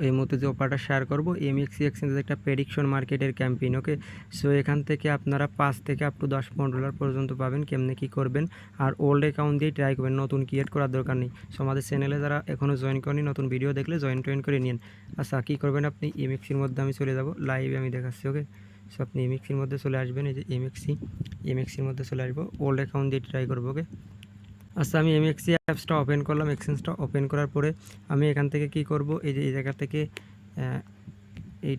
এই মুহূর্তে যে অফারটা শেয়ার করব এমএক্সি এক্সচেঞ্জের একটা প্রেডিকশন মার্কেটের ক্যাম্পেইন। ওকে, সো এখান থেকে আপনারা 5 থেকে আপ টু $10-15 পর্যন্ত পাবেন। কেমনে কী করবেন, আর ওল্ড অ্যাকাউন্ট দিয়ে ট্রাই করবেন, নতুন ক্রিয়েট করার দরকার নেই। সো আমাদের চ্যানেলে যারা এখনও জয়েন করেনি, নতুন ভিডিও দেখলে জয়েন করে নিন। আচ্ছা, কী করবেন আপনি, এমএক্সির মধ্যে আমি চলে যাব, লাইভে আমি দেখাচ্ছি। ওকে, সো আপনি এমএক্সির মধ্যে চলে আসবেন, এই যে এমএক্সির মধ্যে চলে আসবো, ওল্ড অ্যাকাউন্ট দিয়ে ট্রাই করবো। ওকে, আচ্ছা, আমি এমএক্সি অ্যাপসটা ওপেন করলাম, এক্সচেঞ্জটা ওপেন করার পরে আমি এখান থেকে কি করব, এই যে এই জায়গা থেকে এই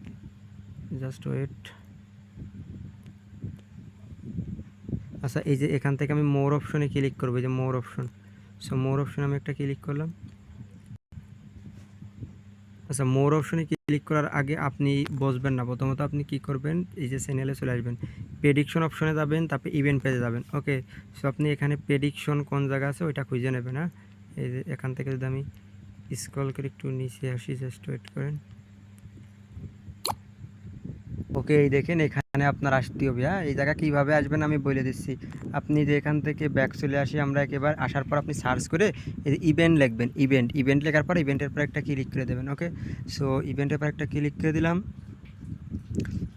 জাস্ট ওয়েট। আচ্ছা, এই যে এখান থেকে আমি মোর অপশনে ক্লিক করবো, এই যে মোর অপশন। সো মোর অপশনে আমি একটা ক্লিক করলাম। আচ্ছা, মোর অপশনে ক্লিক করার আগে আপনি বসবেন না, প্রথমত আপনি কি করবেন, এই যে চ্যানেলে চলে আসবেন, প্রেডিকশন অপশনে যাবেন, তারপরে ইভেন্ট পেজে যাবেন। ওকে, সো আপনি এখানে প্রেডিকশন কোন জায়গা আছে ওইটা খুঁজে নেবেন। হ্যাঁ, এই যে এখান থেকে যদি আমি স্ক্রল করে একটু নিচে আসি, জাস্ট ওয়েট করেন। ওকে, এই দেখেন এখানে আপনার আসতে হবে। হ্যাঁ, এই জায়গা কীভাবে আসবেন আমি বলে দিচ্ছি। আপনি যে এখান থেকে ব্যাক চলে আসি আমরা একেবারে, আসার পর আপনি সার্চ করে এই যে ইভেন্ট লিখবেন, ইভেন্ট লেখার পর ইভেন্টের পর একটা ক্লিক করে দেবেন। ওকে, সো ইভেন্টের পর একটা ক্লিক করে দিলাম,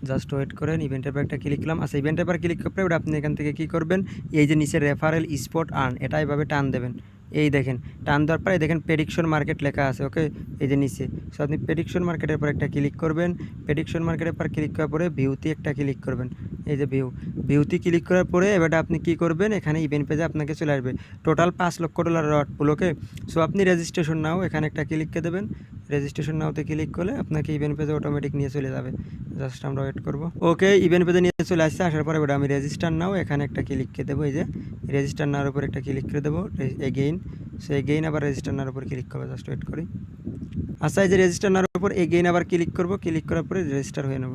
জাস্ট ওয়েট করেন। ইভেন্টের পর একটা ক্লিক করলাম। আচ্ছা, ইভেন্টের পর ক্লিক করে ওটা আপনি এখান থেকে কী করবেন, এই যে নিচে রেফারেল স্পট আর্ন, এটা এভাবে টান দেবেন। এই দেখেন টান দেওয়ার পরে দেখেন প্রেডিকশন মার্কেট লেখা আছে। ওকে, এই যে নিচে। সো আপনি প্রেডিকশন মার্কেটের পর একটা ক্লিক করবেন। প্রেডিকশন মার্কেটের পর ক্লিক করার পরে ভিউতে একটা ক্লিক করবেন। এই যে ভিউতে ক্লিক করার পরে এবার আপনি কি করবেন, এখানে ইভেন্ট পেজে আপনাকে চলে আসবে টোটাল $5 লক্ষ লট পুল। ওকে, সো আপনি রেজিস্ট্রেশন নাও এখানে একটা ক্লিক করে দেবেন। রেজিস্ট্রেশন নাওতে ক্লিক করলে আপনাকে ইভেন্ট পেজে অটোমেটিক নিয়ে চলে যাবে। জাস্ট আমরা ওয়েট করব। ওকে, ইভেন্ট পেজে নিয়ে চলে আসছে। আসার পরে এবার আমি রেজিস্টার নাও এখানে একটা ক্লিক করে দেবো। এই যে রেজিস্টার নাওয়ার উপর একটা ক্লিক করে দেবো, এগেইন। সো এগেইন আবার রেজিস্টার নাওয়ার উপর ক্লিক করবো, জাস্ট ওয়েট করি। আচ্ছা, এই যে রেজিস্টার নেওয়ার উপর এগেইন আবার ক্লিক করব, ক্লিক করার পরে রেজিস্টার হয়ে নেব।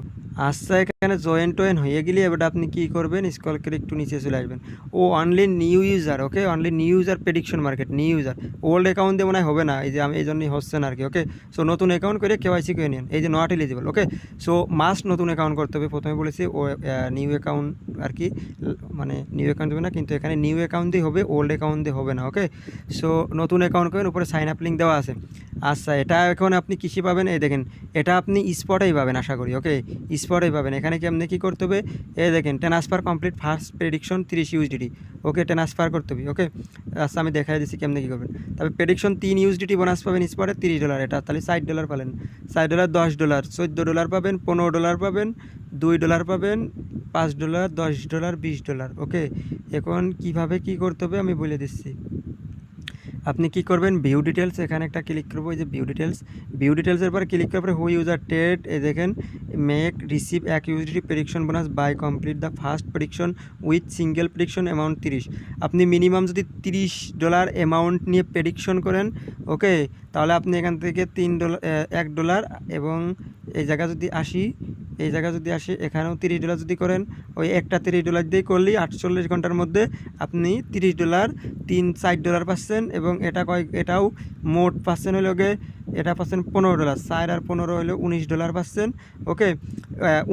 আচ্ছা, এখানে জয়েন হয়ে গেলে এবার আপনি কী করবেন, স্ক্রল করে একটু নিচে চলে আসবেন। ও only new user. Okay, only new user prediction market, new user. Old account দিয়ে মনে হয় হবে না, এই যে আমি এই জন্যই হচ্ছে না আর কি। ওকে, সো নতুন অ্যাকাউন্ট করে কেওয়াইসি করে নিন। এই যে not eligible. Okay, so must নতুন অ্যাকাউন্ট করতে হবে। প্রথমে বলেছি ও নিউ অ্যাকাউন্ট আর কি, মানে নিউ অ্যাকাউন্ট দেবে না, কিন্তু এখানে নিউ অ্যাকাউন্ট দিয়ে হবে, ওল্ড অ্যাকাউন্ট দিয়ে হবে না। ওকে, সো নতুন অ্যাকাউন্ট করেন, উপরে সাইন আপ লিঙ্ক দেওয়া আছে। আচ্ছা, এটা এখন আপনি কৃষি পাবেন, এই দেখেন এটা আপনি স্পটেই পাবেন আশা করি। ওকে, স্পটেই পাবেন। এখানে কি আপনি কী করতে হবে, এই দেখেন transfer complete first prediction 30 USDT। ওকে, ট্রান্সফার করতে হবে। ওকে, আচ্ছা আমি দেখাই দিচ্ছি কেমনি কী করবেন। তবে প্রেডিকশন 3 USDT বোনাস পাবেন স্পটে, $30। এটা তাহলে $60 পাবেন, $60, $10, $14 পাবেন, $15 পাবেন, $2 পাবেন, $5, $10, $20। ওকে, এখন কিভাবে কি করতে হবে আমি বলে দিচ্ছি। আপনি কি করবেন, ভিউ ডিটেলস এখানে একটা ক্লিক করবো, এই যে ভিউ ডিটেলসের পর ক্লিক করার পরে হু ইউজার ট্রেড, এই দেখেন make receive 1 USDT prediction bonus by complete the first prediction with single prediction amount 30। আপনি মিনিমাম যদি $30 অ্যামাউন্ট নিয়ে প্রেডিকশন করেন, ওকে, তাহলে আপনি এখান থেকে $1 এবং এই জায়গা যদি আসি, এখানেও $30 যদি করেন, ওই একটা $30 দিয়ে করলেই 48 ঘন্টার মধ্যে আপনি $30 $40 পাচ্ছেন। এবং এটাও মোট পাচ্ছেন হলো গে, এটা পাচ্ছেন $15, 4 আর 15 হলো $19 পাচ্ছেন। ওকে,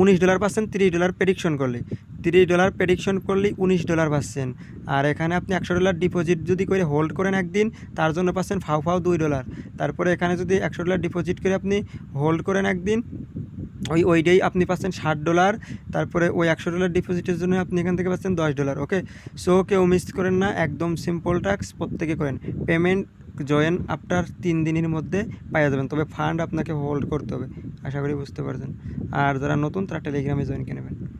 $19 পাচ্ছেন $30 প্রেডিকশন করলে, $30 প্রেডিকশন করলেই $19 পাচ্ছেন। আর এখানে আপনি $100 ডিপোজিট যদি করে হোল্ড করেন একদিন, তার জন্য পাচ্ছেন ফাও $2। তারপরে এখানে যদি $100 ডিপোজিট করে আপনি হোল্ড করেন একদিন, ওইটাই আপনি পাচ্ছেন $60। তারপরে ওই $100 ডিপোজিটের জন্য আপনি এখান থেকে পাচ্ছেন $10। ওকে, সো কেউ মিস করেন না, একদম সিম্পল টাস্ক, প্রত্যেকে করেন। পেমেন্ট জয়েন আফটার 3 দিনের মধ্যে পাওয়া যাবেন, তবে ফান্ড আপনাকে হোল্ড করতে হবে। আশা করি বুঝতে পারছেন। আর যারা নতুন তারা টেলিগ্রামে জয়েন করে নেবেন।